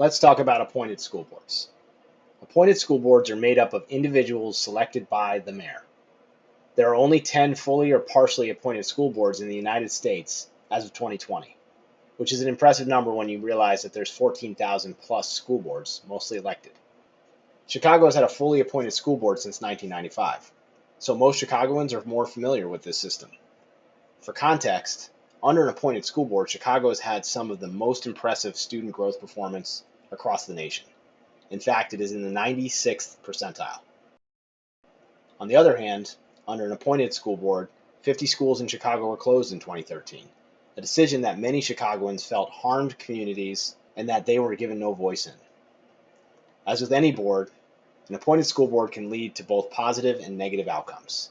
Let's talk about appointed school boards. Appointed school boards are made up of individuals selected by the mayor. There are only 10 fully or partially appointed school boards in the United States as of 2020, which is an impressive number when you realize that there's 14,000 plus school boards, mostly elected. Chicago has had a fully appointed school board since 1995, so most Chicagoans are more familiar with this system. For context, under an appointed school board, Chicago has had some of the most impressive student growth performance across the nation. In fact, it is in the 96th percentile. On the other hand, under an appointed school board, 50 schools in Chicago were closed in 2013, a decision that many Chicagoans felt harmed communities and that they were given no voice in. As with any board, an appointed school board can lead to both positive and negative outcomes.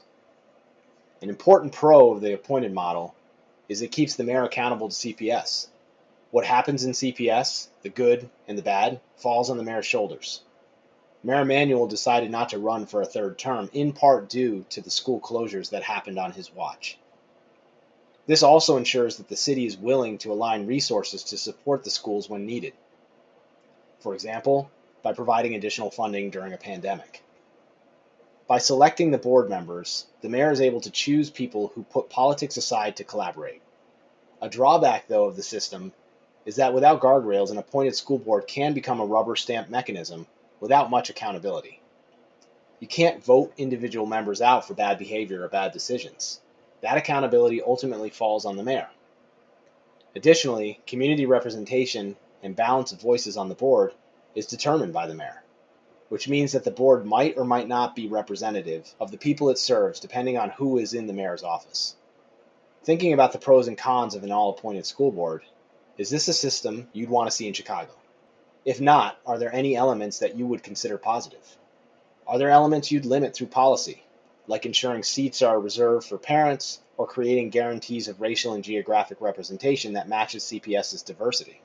An important pro of the appointed model is it keeps the mayor accountable to CPS. What happens in CPS, the good and the bad, falls on the mayor's shoulders. Mayor Emanuel decided not to run for a third term, in part due to the school closures that happened on his watch. This also ensures that the city is willing to align resources to support the schools when needed. For example, by providing additional funding during a pandemic. By selecting the board members, the mayor is able to choose people who put politics aside to collaborate. A drawback, though, of the system is that without guardrails, an appointed school board can become a rubber stamp mechanism without much accountability. You can't vote individual members out for bad behavior or bad decisions. That accountability ultimately falls on the mayor. Additionally, community representation and balance of voices on the board is determined by the mayor, which means that the board might or might not be representative of the people it serves depending on who is in the mayor's office. Thinking about the pros and cons of an all-appointed school board, is this a system you'd want to see in Chicago? If not, are there any elements that you would consider positive? Are there elements you'd limit through policy, like ensuring seats are reserved for parents or creating guarantees of racial and geographic representation that matches CPS's diversity?